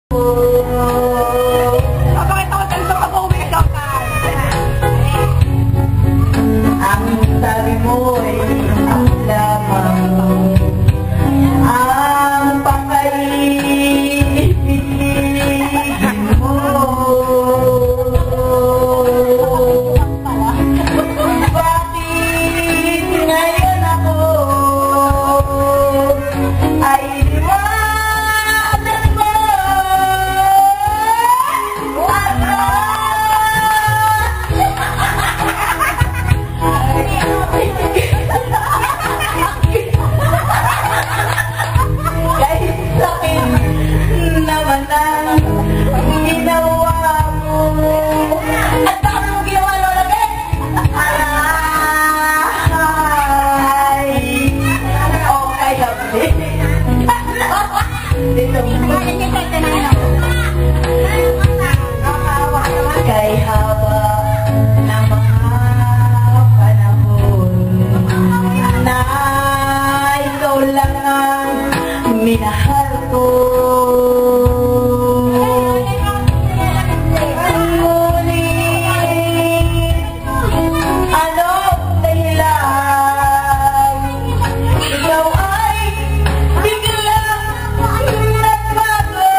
Papakita ko tayo sa pag-uwi ka, ang sabi mo ay ang lamang ang pakaibigin mo. Bakit ngayon ako ay iwanan mo? Kahit sakit naman ang ginawa mo. At bakit mo ginawa, Lola Ben? Ay, okay kami. Dito mo. Kay haba ng mga panahon na ikaw lang ang minahal ko. Ngunit anong dahilan? Ikaw ay biglang nagbago.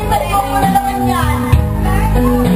Balik mo na naman yan.